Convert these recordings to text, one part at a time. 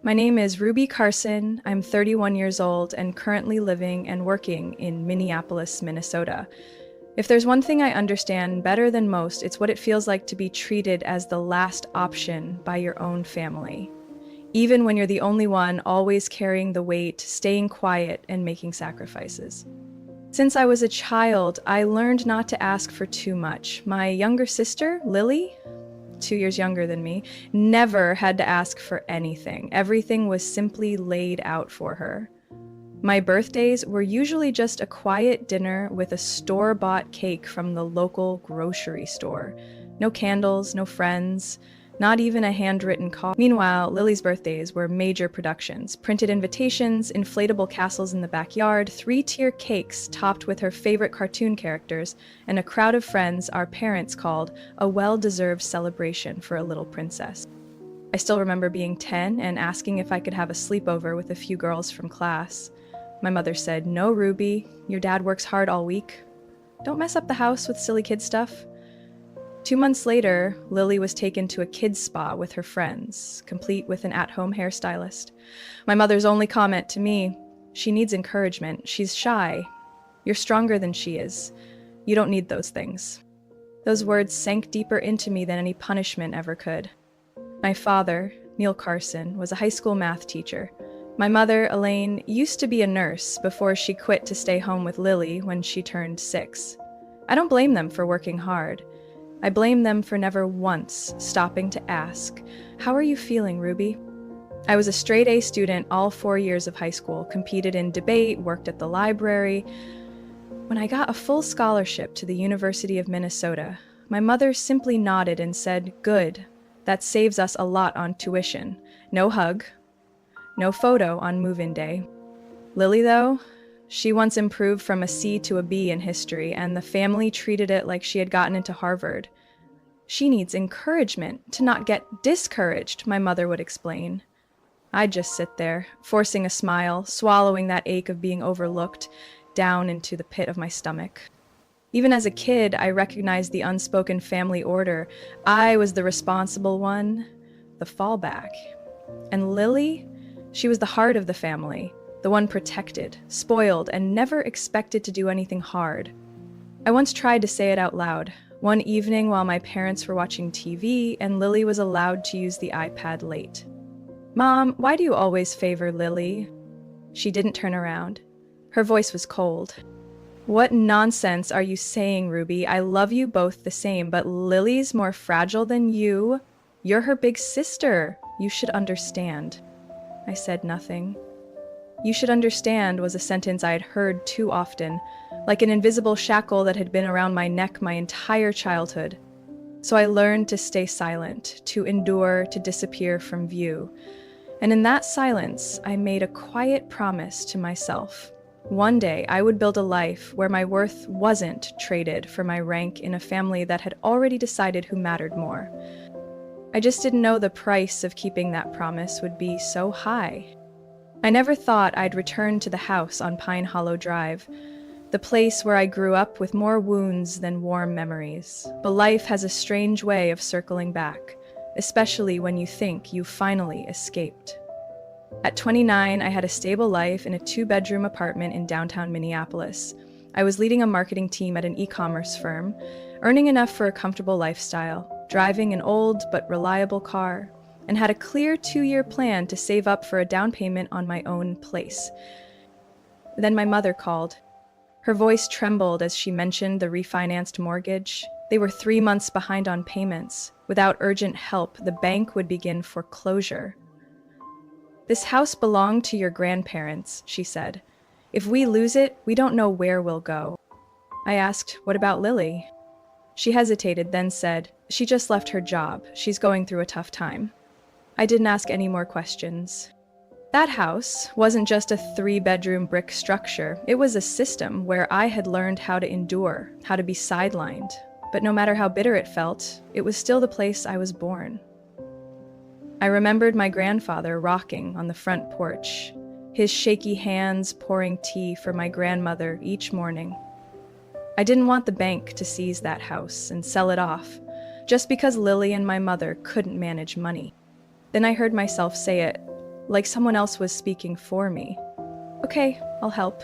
My name is Ruby Carson. I'm 31 years old and currently living and working in Minneapolis, Minnesota. If there's one thing I understand better than most, it's what it feels like to be treated as the last option by your own family. Even when you're the only one always carrying the weight, staying quiet, and making sacrifices. Since I was a child, I learned not to ask for too much. My younger sister, Lily, 2 years younger than me, never had to ask for anything. Everything was simply laid out for her. My birthdays were usually just a quiet dinner with a store-bought cake from the local grocery store. No candles, no friends, not even a handwritten card. Meanwhile, Lily's birthdays were major productions. Printed invitations, inflatable castles in the backyard, three-tier cakes topped with her favorite cartoon characters, and a crowd of friends our parents called a well-deserved celebration for a little princess. I still remember being 10 and asking if I could have a sleepover with a few girls from class. My mother said, "No, Ruby, your dad works hard all week. Don't mess up the house with silly kid stuff." 2 months later, Lily was taken to a kids' spa with her friends, complete with an at-home hairstylist. My mother's only comment to me, "She needs encouragement. She's shy. You're stronger than she is. You don't need those things." Those words sank deeper into me than any punishment ever could. My father, Neil Carson, was a high school math teacher. My mother, Elaine, used to be a nurse before she quit to stay home with Lily when she turned 6. I don't blame them for working hard. I blame them for never once stopping to ask, "How are you feeling, Ruby?" I was a straight-A student all 4 years of high school, competed in debate, worked at the library. When I got a full scholarship to the University of Minnesota, my mother simply nodded and said, "Good, that saves us a lot on tuition. No hug, no photo on move-in day." Lily, though, she once improved from a C to a B in history, and the family treated it like she had gotten into Harvard. "She needs encouragement to not get discouraged," my mother would explain. I'd just sit there, forcing a smile, swallowing that ache of being overlooked down into the pit of my stomach. Even as a kid, I recognized the unspoken family order. I was the responsible one, the fallback. And Lily, she was the heart of the family. The one protected, spoiled, and never expected to do anything hard. I once tried to say it out loud, one evening while my parents were watching TV and Lily was allowed to use the iPad late. "Mom, why do you always favor Lily?" She didn't turn around. Her voice was cold. "What nonsense are you saying, Ruby? I love you both the same, but Lily's more fragile than you. You're her big sister. You should understand." I said nothing. "You should understand" was a sentence I had heard too often, like an invisible shackle that had been around my neck my entire childhood. So I learned to stay silent, to endure, to disappear from view. And in that silence, I made a quiet promise to myself. One day, I would build a life where my worth wasn't traded for my rank in a family that had already decided who mattered more. I just didn't know the price of keeping that promise would be so high. I never thought I'd return to the house on Pine Hollow Drive, the place where I grew up with more wounds than warm memories. But life has a strange way of circling back, especially when you think you've finally escaped. At 29, I had a stable life in a 2-bedroom apartment in downtown Minneapolis. I was leading a marketing team at an e-commerce firm, earning enough for a comfortable lifestyle, driving an old but reliable car, and had a clear 2-year plan to save up for a down payment on my own place. Then my mother called. Her voice trembled as she mentioned the refinanced mortgage. They were 3 months behind on payments. Without urgent help, the bank would begin foreclosure. "This house belonged to your grandparents," she said. "If we lose it, we don't know where we'll go." I asked, "What about Lily?" She hesitated, then said, "She just left her job. She's going through a tough time." I didn't ask any more questions. That house wasn't just a 3-bedroom brick structure. It was a system where I had learned how to endure, how to be sidelined. But no matter how bitter it felt, it was still the place I was born. I remembered my grandfather rocking on the front porch, his shaky hands pouring tea for my grandmother each morning. I didn't want the bank to seize that house and sell it off, just because Lily and my mother couldn't manage money. Then I heard myself say it, like someone else was speaking for me. Okay, I'll help.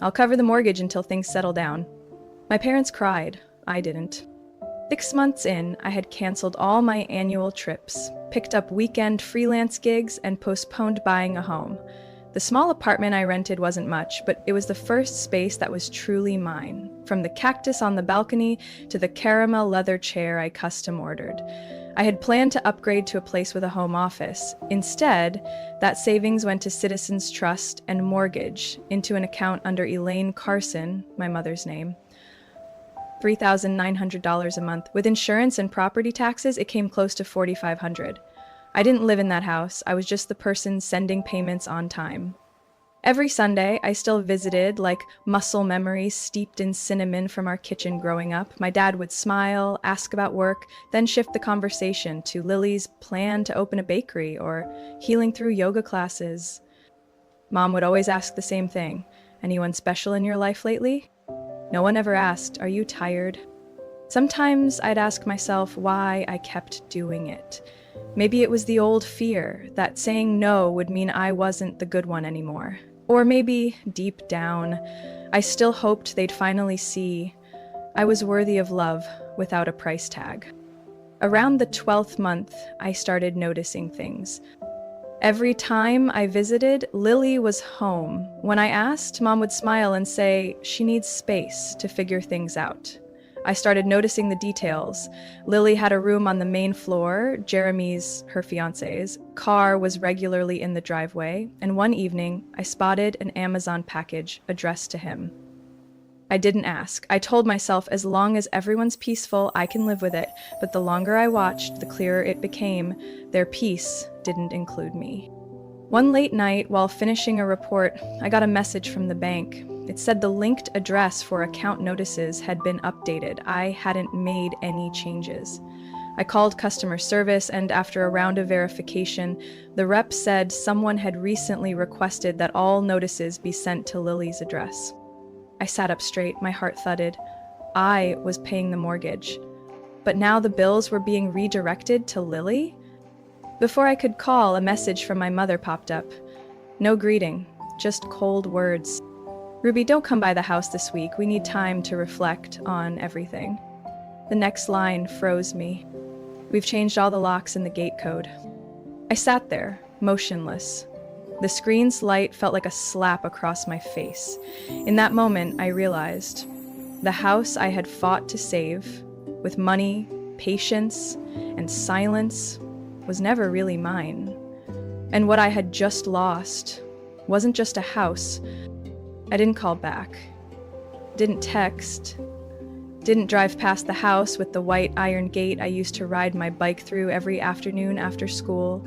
I'll cover the mortgage until things settle down. My parents cried. I didn't. 6 months in, I had canceled all my annual trips, picked up weekend freelance gigs, and postponed buying a home. The small apartment I rented wasn't much, but it was the first space that was truly mine, from the cactus on the balcony to the caramel leather chair I custom ordered. I had planned to upgrade to a place with a home office. Instead, that savings went to Citizens Trust and mortgage into an account under Elaine Carson, my mother's name. $3,900 a month. With insurance and property taxes, it came close to $4,500. I didn't live in that house. I was just the person sending payments on time. Every Sunday, I still visited, like muscle memories steeped in cinnamon from our kitchen growing up. My dad would smile, ask about work, then shift the conversation to Lily's plan to open a bakery or healing through yoga classes. Mom would always ask the same thing. Anyone special in your life lately? No one ever asked, are you tired? Sometimes I'd ask myself why I kept doing it. Maybe it was the old fear that saying no would mean I wasn't the good one anymore. Or maybe, deep down, I still hoped they'd finally see I was worthy of love without a price tag. Around the 12th month, I started noticing things. Every time I visited, Lily was home. When I asked, Mom would smile and say she needs space to figure things out. I started noticing the details. Lily had a room on the main floor. Jeremy's, her fiance's, car was regularly in the driveway, and one evening, I spotted an Amazon package addressed to him. I didn't ask. I told myself as long as everyone's peaceful, I can live with it, but the longer I watched, the clearer it became. Their peace didn't include me. One late night, while finishing a report, I got a message from the bank. It said the linked address for account notices had been updated. I hadn't made any changes. I called customer service, and after a round of verification, the rep said someone had recently requested that all notices be sent to Lily's address. I sat up straight, my heart thudded. I was paying the mortgage. But now the bills were being redirected to Lily? Before I could call, a message from my mother popped up. No greeting, just cold words. Ruby, don't come by the house this week. We need time to reflect on everything. The next line froze me. We've changed all the locks in the gate code. I sat there, motionless. The screen's light felt like a slap across my face. In that moment, I realized the house I had fought to save, with money, patience, and silence, was never really mine. And what I had just lost wasn't just a house. I didn't call back, didn't text, didn't drive past the house with the white iron gate I used to ride my bike through every afternoon after school.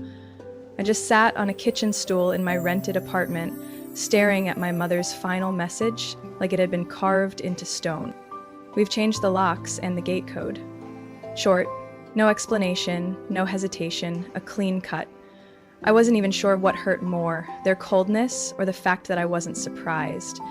I just sat on a kitchen stool in my rented apartment, staring at my mother's final message like it had been carved into stone. We've changed the locks and the gate code. Short, no explanation, no hesitation, a clean cut. I wasn't even sure what hurt more, their coldness or the fact that I wasn't surprised.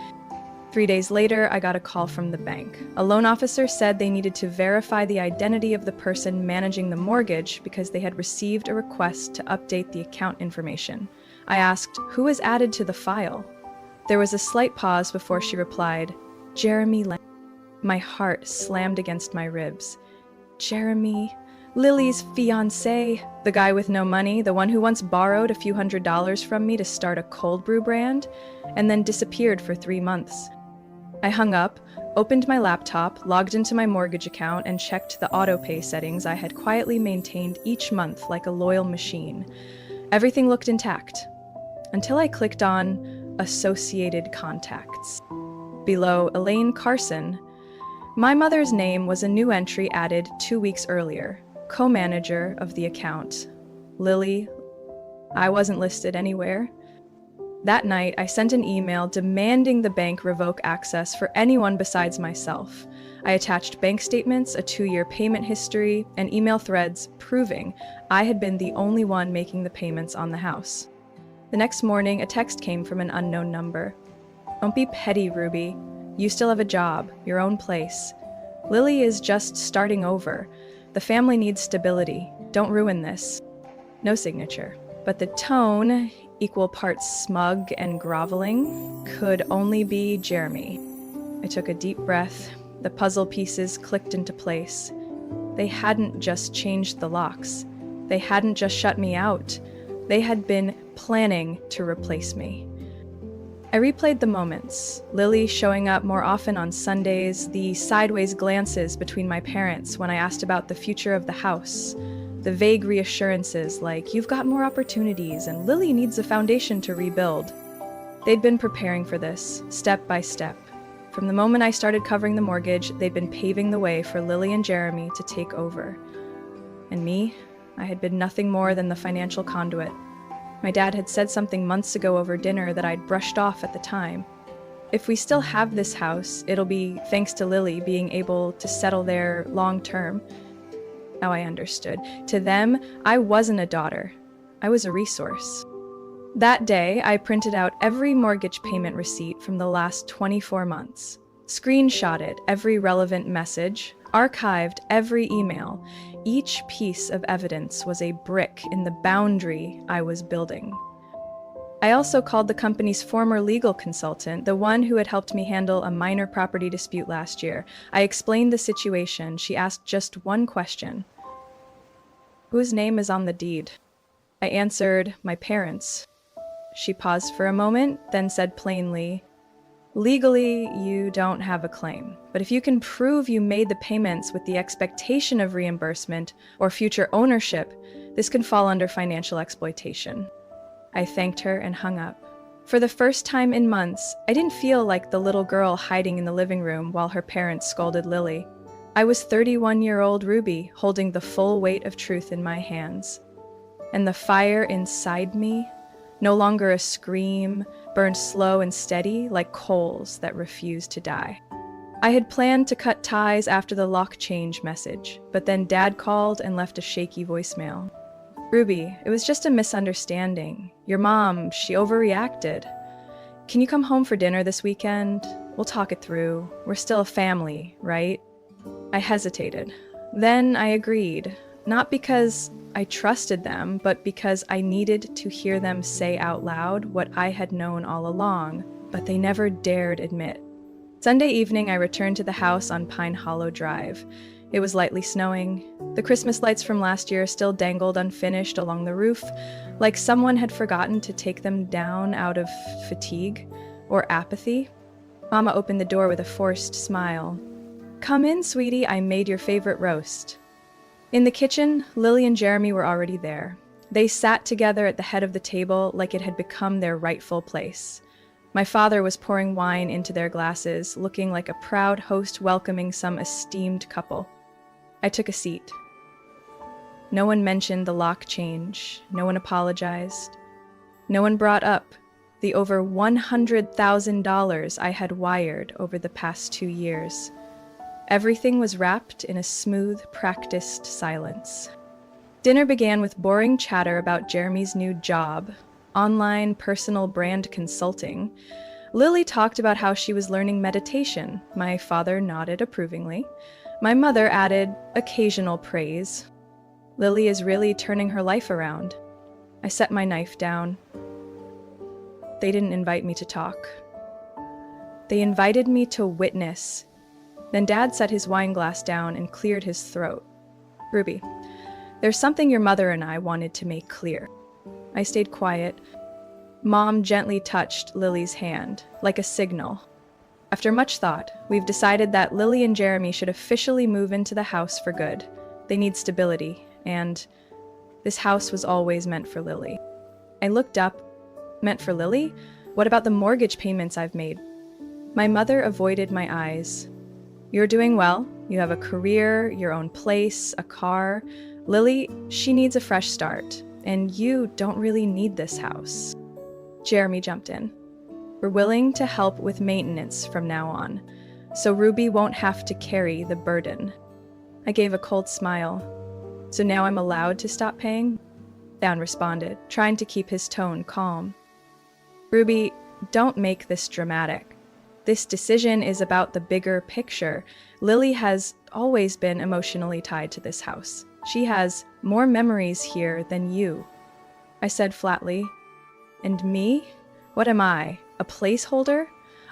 3 days later, I got a call from the bank. A loan officer said they needed to verify the identity of the person managing the mortgage because they had received a request to update the account information. I asked, who was added to the file? There was a slight pause before she replied, Jeremy Lang. My heart slammed against my ribs. Jeremy, Lily's fiancé, the guy with no money, the one who once borrowed a few $100s from me to start a cold brew brand, and then disappeared for 3 months. I hung up, opened my laptop, logged into my mortgage account, and checked the auto-pay settings I had quietly maintained each month like a loyal machine. Everything looked intact, until I clicked on Associated Contacts. Below Elaine Carson, my mother's name was a new entry added 2 weeks earlier, co-manager of the account. Lily, I wasn't listed anywhere. That night, I sent an email demanding the bank revoke access for anyone besides myself. I attached bank statements, a 2-year payment history, and email threads proving I had been the only one making the payments on the house. The next morning, a text came from an unknown number. Don't be petty, Ruby. You still have a job, your own place. Lily is just starting over. The family needs stability. Don't ruin this. No signature. But the tone, equal parts smug and groveling, could only be Jeremy. I took a deep breath. The puzzle pieces clicked into place. They hadn't just changed the locks. They hadn't just shut me out. They had been planning to replace me. I replayed the moments, Lily showing up more often on Sundays, the sideways glances between my parents when I asked about the future of the house, the vague reassurances like, "You've got more opportunities and Lily needs a foundation to rebuild." They'd been preparing for this, step by step. From the moment I started covering the mortgage, they'd been paving the way for Lily and Jeremy to take over. And me, I had been nothing more than the financial conduit. My dad had said something months ago over dinner that I'd brushed off at the time. If we still have this house, it'll be thanks to Lily being able to settle there long term. Now I understood. To them, I wasn't a daughter. I was a resource. That day, I printed out every mortgage payment receipt from the last 24 months, screenshotted every relevant message, archived every email. Each piece of evidence was a brick in the boundary I was building. I also called the company's former legal consultant, the one who had helped me handle a minor property dispute last year. I explained the situation. She asked just one question. "Whose name is on the deed?" I answered, "My parents." She paused for a moment, then said plainly, "Legally, you don't have a claim, but if you can prove you made the payments with the expectation of reimbursement or future ownership, this can fall under financial exploitation." I thanked her and hung up. For the first time in months, I didn't feel like the little girl hiding in the living room while her parents scolded Lily. I was 31-year-old Ruby, holding the full weight of truth in my hands. And the fire inside me, no longer a scream, burned slow and steady like coals that refused to die. I had planned to cut ties after the lock change message, but then Dad called and left a shaky voicemail. "Ruby, it was just a misunderstanding. Your mom, she overreacted. Can you come home for dinner this weekend? We'll talk it through. We're still a family, right?" I hesitated. Then I agreed, not because I trusted them, but because I needed to hear them say out loud what I had known all along, but they never dared admit. Sunday evening, I returned to the house on Pine Hollow Drive. It was lightly snowing. The Christmas lights from last year still dangled unfinished along the roof, like someone had forgotten to take them down out of fatigue or apathy. Mama opened the door with a forced smile. "Come in, sweetie, I made your favorite roast." In the kitchen, Lily and Jeremy were already there. They sat together at the head of the table like it had become their rightful place. My father was pouring wine into their glasses, looking like a proud host welcoming some esteemed couple. I took a seat. No one mentioned the lock change. No one apologized. No one brought up the over $100,000 I had wired over the past 2 years. Everything was wrapped in a smooth, practiced silence. Dinner began with boring chatter about Jeremy's new job, online personal brand consulting. Lily talked about how she was learning meditation. My father nodded approvingly. My mother added occasional praise. Lily is really turning her life around. I set my knife down. They didn't invite me to talk. They invited me to witness. Then Dad set his wine glass down and cleared his throat. "Ruby, there's something your mother and I wanted to make clear." I stayed quiet. Mom gently touched Lily's hand, like a signal. "After much thought, we've decided that Lily and Jeremy should officially move into the house for good. They need stability, and this house was always meant for Lily." I looked up. "Meant for Lily? What about the mortgage payments I've made?" My mother avoided my eyes. "You're doing well. You have a career, your own place, a car. Lily, she needs a fresh start, and you don't really need this house." Jeremy jumped in. "We're willing to help with maintenance from now on, so Ruby won't have to carry the burden." I gave a cold smile. "So now I'm allowed to stop paying?" Dan responded, trying to keep his tone calm. "Ruby, don't make this dramatic. This decision is about the bigger picture. Lily has always been emotionally tied to this house. She has more memories here than you." I said flatly, And me? What am I? A placeholder?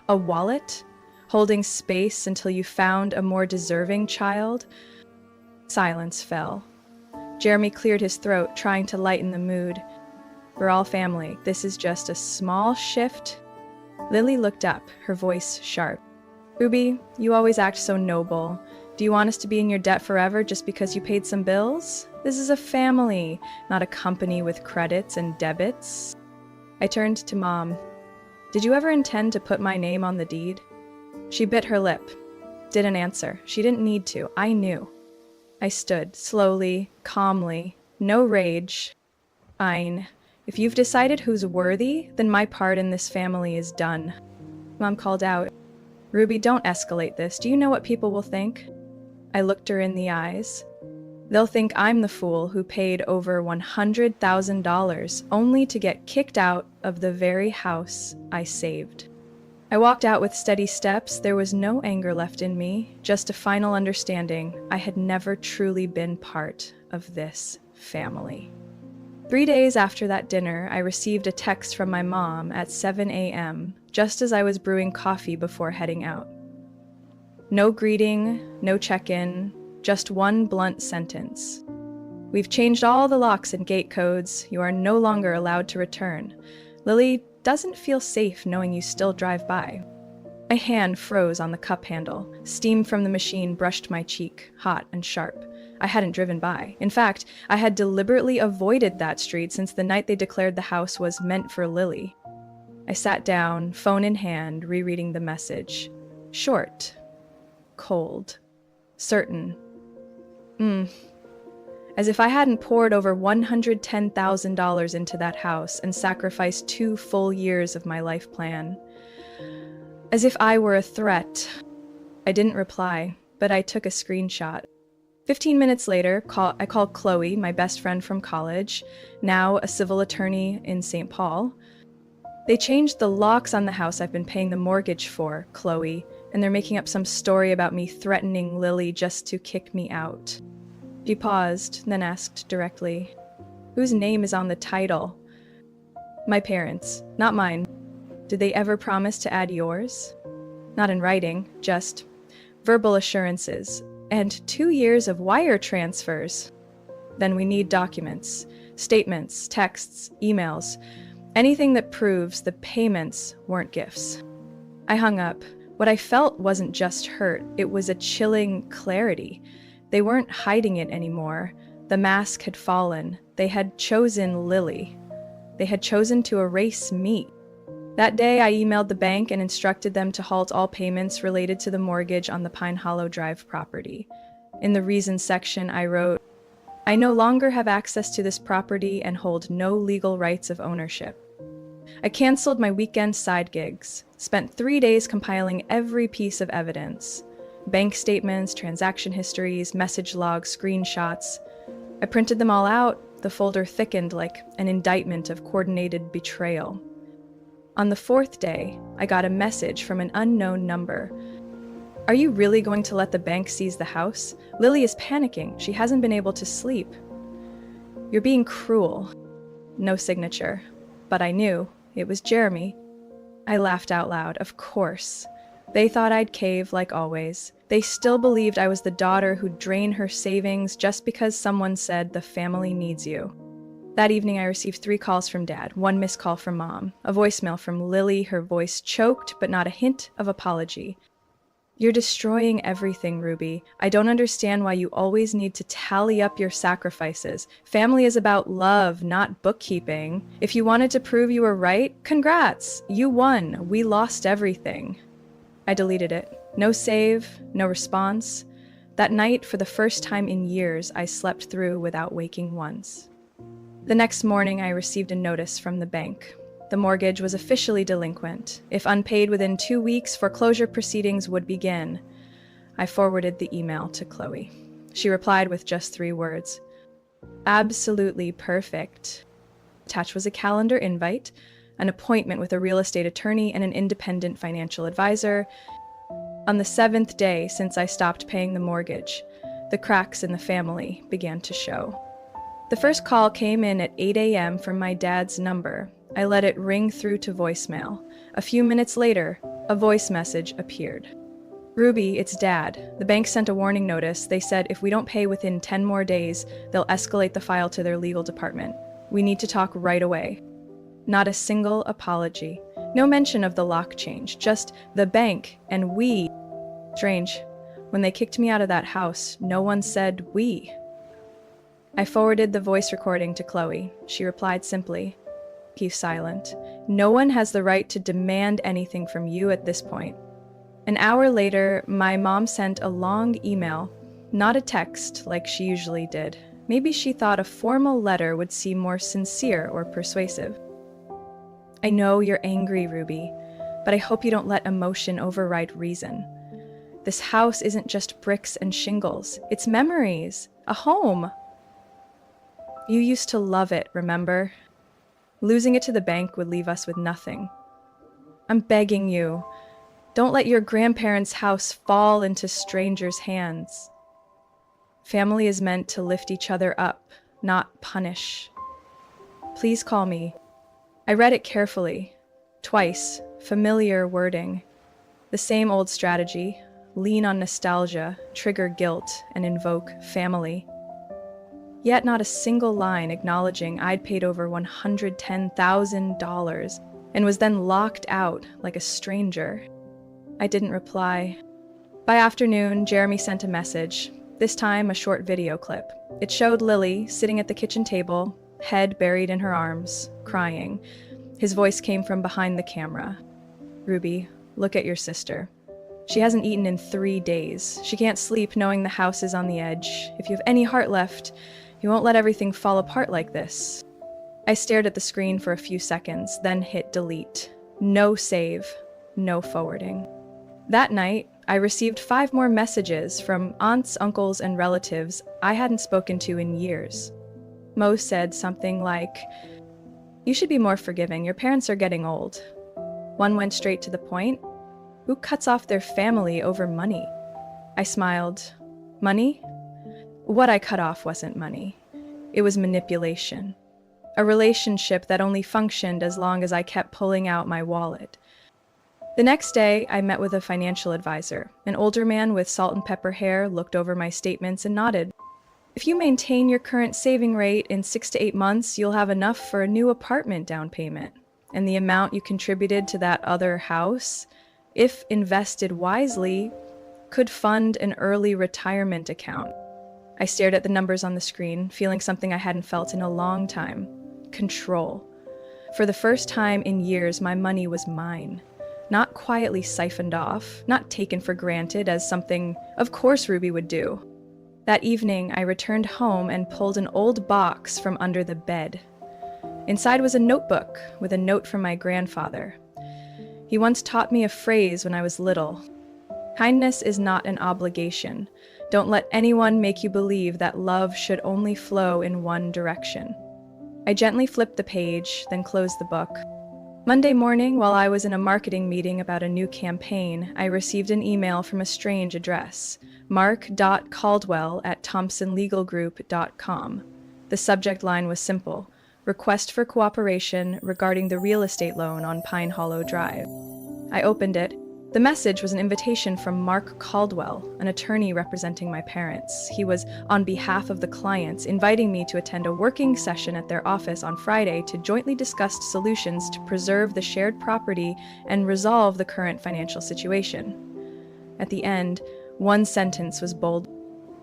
A wallet? Holding space until you found a more deserving child? Silence fell. Jeremy cleared his throat, trying to lighten the mood. We're all family. This is just a small shift. Lily looked up, her voice sharp. Ruby, you always act so noble. Do you want us to be in your debt forever just because you paid some bills? This is a family, not a company with credits and debits. I turned to Mom. Did you ever intend to put my name on the deed? She bit her lip. Didn't answer. She didn't need to. I knew. I stood, slowly, calmly, no rage. Fine. If you've decided who's worthy, then my part in this family is done. Mom called out, Ruby, don't escalate this. Do you know what people will think? I looked her in the eyes. They'll think I'm the fool who paid over $100,000 only to get kicked out of the very house I saved. I walked out with steady steps. There was no anger left in me, just a final understanding I had never truly been part of this family. 3 days after that dinner, I received a text from my mom at 7 a.m., just as I was brewing coffee before heading out. No greeting, no check-in, just one blunt sentence. We've changed all the locks and gate codes. You are no longer allowed to return. Lily doesn't feel safe knowing you still drive by. My hand froze on the cup handle. Steam from the machine brushed my cheek, hot and sharp. I hadn't driven by. In fact, I had deliberately avoided that street since the night they declared the house was meant for Lily. I sat down, phone in hand, rereading the message. Short. Cold. Certain. As if I hadn't poured over $110,000 into that house and sacrificed 2 full years of my life plan. As if I were a threat. I didn't reply, but I took a screenshot. 15 minutes later, I called Chloe, my best friend from college, now a civil attorney in St. Paul. They changed the locks on the house I've been paying the mortgage for, Chloe, and they're making up some story about me threatening Lily just to kick me out. She paused, then asked directly, Whose name is on the title? My parents, not mine. Did they ever promise to add yours? Not in writing, just verbal assurances. And 2 years of wire transfers. Then we need documents, statements, texts, emails, anything that proves the payments weren't gifts. I hung up. What I felt wasn't just hurt, it was a chilling clarity. They weren't hiding it anymore. The mask had fallen. They had chosen Lily. They had chosen to erase me. That day, I emailed the bank and instructed them to halt all payments related to the mortgage on the Pine Hollow Drive property. In the reasons section, I wrote, I no longer have access to this property and hold no legal rights of ownership. I canceled my weekend side gigs, spent 3 days compiling every piece of evidence. Bank statements, transaction histories, message logs, screenshots. I printed them all out. The folder thickened like an indictment of coordinated betrayal. On the 4th day, I got a message from an unknown number. Are you really going to let the bank seize the house? Lily is panicking. She hasn't been able to sleep. You're being cruel. No signature. But I knew. It was Jeremy. I laughed out loud. Of course. They thought I'd cave like always. They still believed I was the daughter who'd drain her savings just because someone said the family needs you. That evening, I received 3 calls from Dad, 1 missed call from Mom, a voicemail from Lily, her voice choked, but not a hint of apology. You're destroying everything, Ruby. I don't understand why you always need to tally up your sacrifices. Family is about love, not bookkeeping. If you wanted to prove you were right, congrats. You won. We lost everything. I deleted it. No save, no response. That night, for the first time in years, I slept through without waking once. The next morning, I received a notice from the bank. The mortgage was officially delinquent. If unpaid within 2 weeks, foreclosure proceedings would begin. I forwarded the email to Chloe. She replied with just 3 words. Absolutely perfect. Attached was a calendar invite, an appointment with a real estate attorney and an independent financial advisor. On the 7th day since I stopped paying the mortgage, the cracks in the family began to show. The first call came in at 8 a.m. from my dad's number, I let it ring through to voicemail. A few minutes later, a voice message appeared. Ruby, it's Dad. The bank sent a warning notice. They said if we don't pay within 10 more days, they'll escalate the file to their legal department. We need to talk right away. Not a single apology. No mention of the lock change, just the bank and we. Strange. When they kicked me out of that house, no one said we. I forwarded the voice recording to Chloe. She replied simply, "Keep silent. No one has the right to demand anything from you at this point." An hour later, my mom sent a long email, not a text like she usually did. Maybe she thought a formal letter would seem more sincere or persuasive. "I know you're angry, Ruby, but I hope you don't let emotion override reason. This house isn't just bricks and shingles. It's memories, a home. You used to love it, remember? Losing it to the bank would leave us with nothing. I'm begging you, don't let your grandparents' house fall into strangers' hands. Family is meant to lift each other up, not punish. Please call me." I read it carefully. Twice, familiar wording. The same old strategy, lean on nostalgia, trigger guilt, and invoke family. Yet not a single line acknowledging I'd paid over $110,000 and was then locked out like a stranger. I didn't reply. By afternoon, Jeremy sent a message, this time a short video clip. It showed Lily sitting at the kitchen table, head buried in her arms, crying. His voice came from behind the camera. "Ruby, look at your sister. She hasn't eaten in 3 days. She can't sleep knowing the house is on the edge. If you have any heart left, you won't let everything fall apart like this." I stared at the screen for a few seconds, then hit delete. No save, no forwarding. That night, I received 5 more messages from aunts, uncles, and relatives I hadn't spoken to in years. Mo said something like, "You should be more forgiving. Your parents are getting old." One went straight to the point. "Who cuts off their family over money?" I smiled. Money? What I cut off wasn't money. It was manipulation. A relationship that only functioned as long as I kept pulling out my wallet. The next day, I met with a financial advisor. An older man with salt and pepper hair looked over my statements and nodded. "If you maintain your current saving rate in 6 to 8 months, you'll have enough for a new apartment down payment. And the amount you contributed to that other house, if invested wisely, could fund an early retirement account." I stared at the numbers on the screen, feeling something I hadn't felt in a long time. Control. For the first time in years, my money was mine. Not quietly siphoned off, not taken for granted as something, of course, Ruby would do. That evening, I returned home and pulled an old box from under the bed. Inside was a notebook with a note from my grandfather. He once taught me a phrase when I was little. "Kindness is not an obligation. Don't let anyone make you believe that love should only flow in one direction." I gently flipped the page, then closed the book. Monday morning, while I was in a marketing meeting about a new campaign, I received an email from a strange address, mark.caldwell@thompsonlegalgroup.com. The subject line was simple: request for cooperation regarding the real estate loan on Pine Hollow Drive. I opened it. The message was an invitation from Mark Caldwell, an attorney representing my parents. He was, on behalf of the clients, inviting me to attend a working session at their office on Friday to jointly discuss solutions to preserve the shared property and resolve the current financial situation. At the end, one sentence was bold.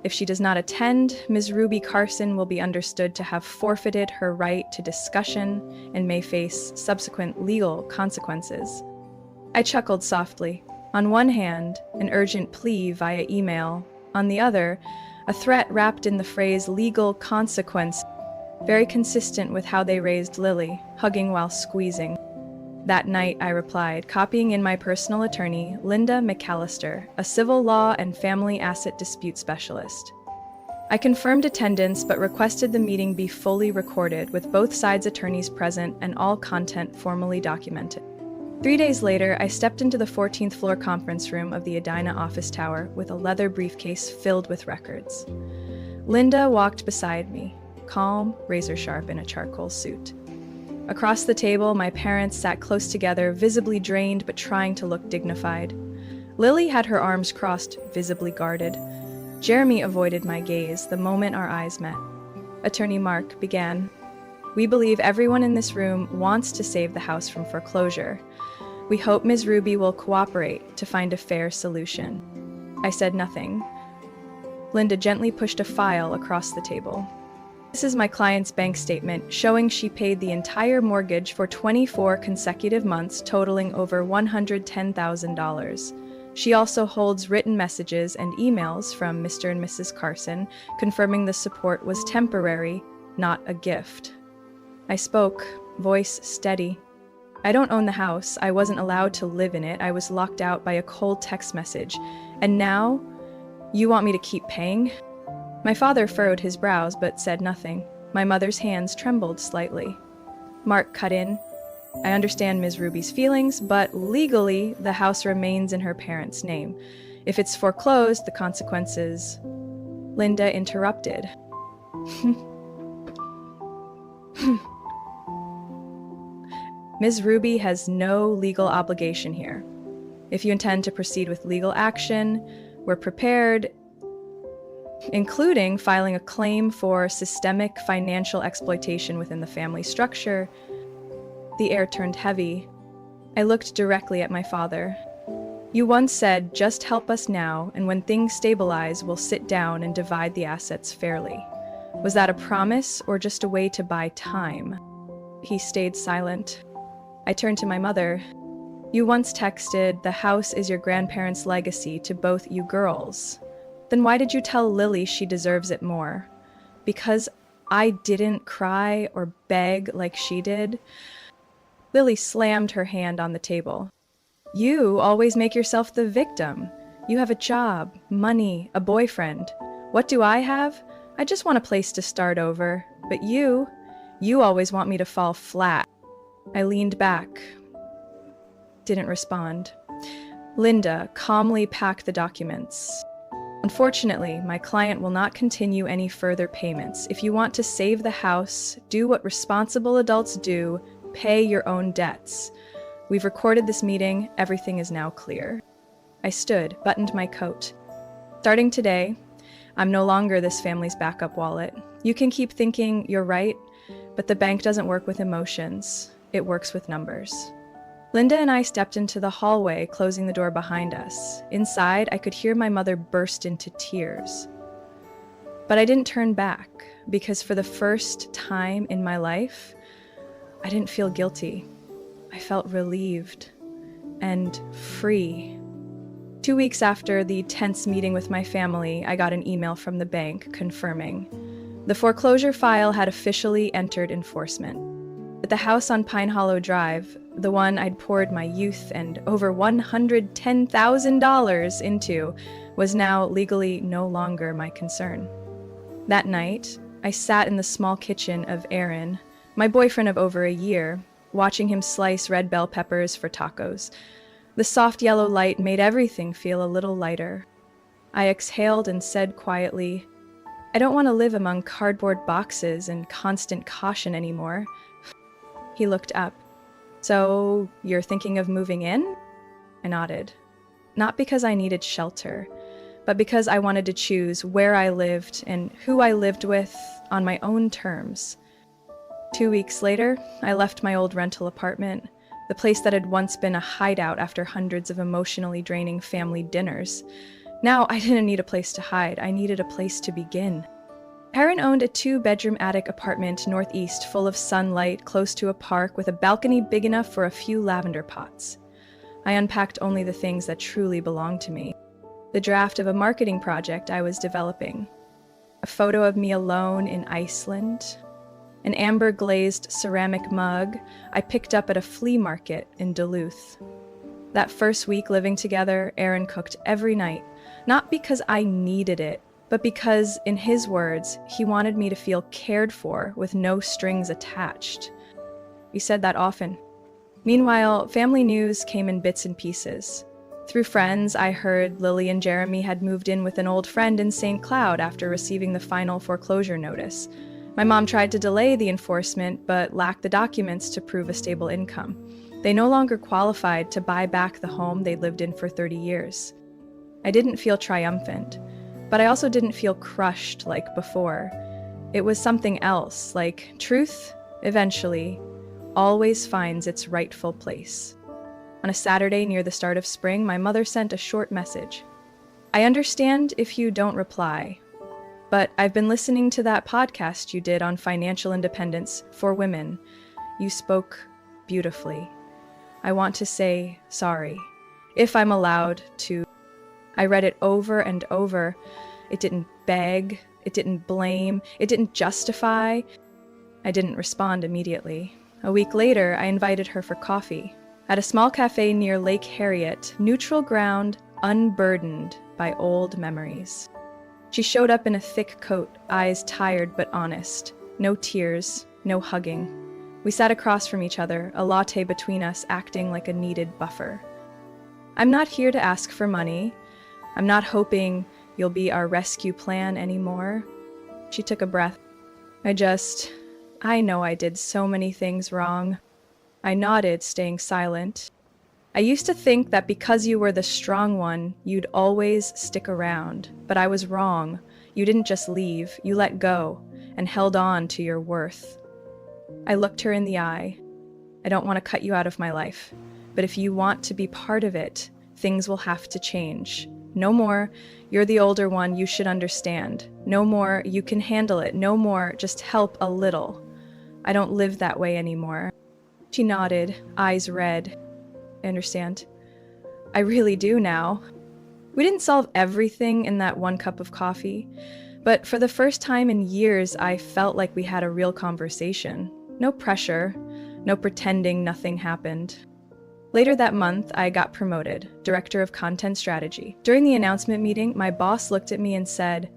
"If she does not attend, Ms. Ruby Carson will be understood to have forfeited her right to discussion and may face subsequent legal consequences." I chuckled softly. On one hand, an urgent plea via email. On the other, a threat wrapped in the phrase legal consequence, very consistent with how they raised Lily, hugging while squeezing. That night, I replied, copying in my personal attorney, Linda McAllister, a civil law and family asset dispute specialist. I confirmed attendance but requested the meeting be fully recorded with both sides' attorneys present and all content formally documented. 3 days later, I stepped into the 14th floor conference room of the Edina office tower with a leather briefcase filled with records. Linda walked beside me, calm, razor sharp in a charcoal suit. Across the table, my parents sat close together, visibly drained but trying to look dignified. Lily had her arms crossed, visibly guarded. Jeremy avoided my gaze the moment our eyes met. Attorney Mark began. We believe everyone in this room wants to save the house from foreclosure. We hope Ms. Ruby will cooperate to find a fair solution. I said nothing. Linda gently pushed a file across the table. This is my client's bank statement showing she paid the entire mortgage for 24 consecutive months, totaling over $110,000. She also holds written messages and emails from Mr. and Mrs. Carson confirming the support was temporary, not a gift. I spoke, voice steady. I don't own the house. I wasn't allowed to live in it. I was locked out by a cold text message. And now, you want me to keep paying? My father furrowed his brows but said nothing. My mother's hands trembled slightly. Mark cut in. I understand Ms. Ruby's feelings, but legally, the house remains in her parents' name. If it's foreclosed, the consequences... Linda interrupted. Ms. Ruby has no legal obligation here. If you intend to proceed with legal action, we're prepared, including filing a claim for systemic financial exploitation within the family structure. The air turned heavy. I looked directly at my father. You once said, just help us now, and when things stabilize, we'll sit down and divide the assets fairly. Was that a promise or just a way to buy time? He stayed silent. I turned to my mother. You once texted, the house is your grandparents' legacy to both you girls. Then why did you tell Lily she deserves it more? Because I didn't cry or beg like she did? Lily slammed her hand on the table. You always make yourself the victim. You have a job, money, a boyfriend. What do I have? I just want a place to start over. But you always want me to fall flat. I leaned back. Didn't respond. Linda calmly packed the documents. Unfortunately, my client will not continue any further payments. If you want to save the house, do what responsible adults do, pay your own debts. We've recorded this meeting. Everything is now clear. I stood, buttoned my coat. Starting today, I'm no longer this family's backup wallet. You can keep thinking you're right, but the bank doesn't work with emotions. It works with numbers. Linda and I stepped into the hallway, closing the door behind us. Inside, I could hear my mother burst into tears. But I didn't turn back, because for the first time in my life, I didn't feel guilty. I felt relieved and free. 2 weeks after the tense meeting with my family, I got an email from the bank confirming the foreclosure file had officially entered enforcement. But the house on Pine Hollow Drive, the one I'd poured my youth and over $110,000 into, was now legally no longer my concern. That night, I sat in the small kitchen of Aaron, my boyfriend of over a year, watching him slice red bell peppers for tacos. The soft yellow light made everything feel a little lighter. I exhaled and said quietly, I don't want to live among cardboard boxes and constant caution anymore. He looked up. So, you're thinking of moving in? I nodded. Not because I needed shelter, but because I wanted to choose where I lived and who I lived with on my own terms. 2 weeks later, I left my old rental apartment, the place that had once been a hideout after hundreds of emotionally draining family dinners. Now, I didn't need a place to hide. I needed a place to begin. Aaron owned a 2-bedroom attic apartment northeast full of sunlight, close to a park with a balcony big enough for a few lavender pots. I unpacked only the things that truly belonged to me. The draft of a marketing project I was developing. A photo of me alone in Iceland. An amber-glazed ceramic mug I picked up at a flea market in Duluth. That first week living together, Aaron cooked every night, not because I needed it, but because, in his words, he wanted me to feel cared for with no strings attached. He said that often. Meanwhile, family news came in bits and pieces. Through friends, I heard Lily and Jeremy had moved in with an old friend in St. Cloud after receiving the final foreclosure notice. My mom tried to delay the enforcement, but lacked the documents to prove a stable income. They no longer qualified to buy back the home they lived in for 30 years. I didn't feel triumphant, but I also didn't feel crushed like before. It was something else, like truth, eventually, always finds its rightful place. On a Saturday near the start of spring, my mother sent a short message. I understand if you don't reply, but I've been listening to that podcast you did on financial independence for women. You spoke beautifully. I want to say sorry, if I'm allowed to. I read it over and over. It didn't beg, it didn't blame, it didn't justify. I didn't respond immediately. A week later, I invited her for coffee. At a small cafe near Lake Harriet, neutral ground, unburdened by old memories. She showed up in a thick coat, eyes tired but honest. No tears, no hugging. We sat across from each other, a latte between us acting like a needed buffer. I'm not here to ask for money. I'm not hoping you'll be our rescue plan anymore. She took a breath. I know I did so many things wrong. I nodded, staying silent. I used to think that because you were the strong one, you'd always stick around. But I was wrong. You didn't just leave, you let go and held on to your worth. I looked her in the eye. I don't want to cut you out of my life, but if you want to be part of it, things will have to change. No more, you're the older one, you should understand. No more, you can handle it. No more, just help a little. I don't live that way anymore. She nodded, eyes red. I understand. I really do now. We didn't solve everything in that one cup of coffee, but for the first time in years, I felt like we had a real conversation. No pressure, no pretending nothing happened. Later that month, I got promoted, Director of Content Strategy. During the announcement meeting, my boss looked at me and said,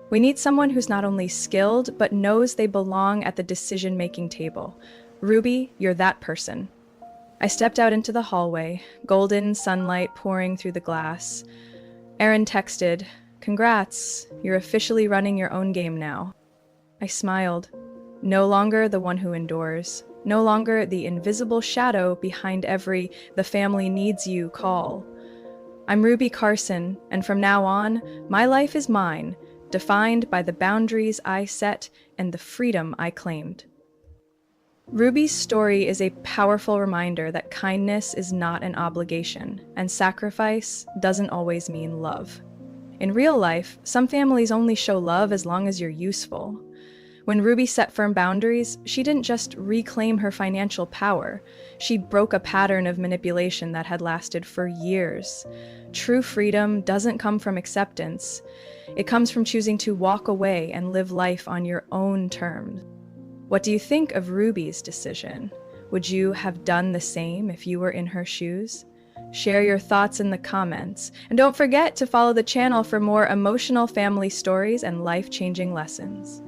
"We need someone who's not only skilled, but knows they belong at the decision-making table. Ruby, you're that person." I stepped out into the hallway, golden sunlight pouring through the glass. Erin texted, "Congrats, you're officially running your own game now." I smiled. No longer the one who endures. No longer the invisible shadow behind every "the family needs you" call. I'm Ruby Carson, and from now on, my life is mine, defined by the boundaries I set and the freedom I claimed. Ruby's story is a powerful reminder that kindness is not an obligation, and sacrifice doesn't always mean love. In real life, some families only show love as long as you're useful. When Ruby set firm boundaries, she didn't just reclaim her financial power. She broke a pattern of manipulation that had lasted for years. True freedom doesn't come from acceptance. It comes from choosing to walk away and live life on your own terms. What do you think of Ruby's decision? Would you have done the same if you were in her shoes? Share your thoughts in the comments. And don't forget to follow the channel for more emotional family stories and life-changing lessons.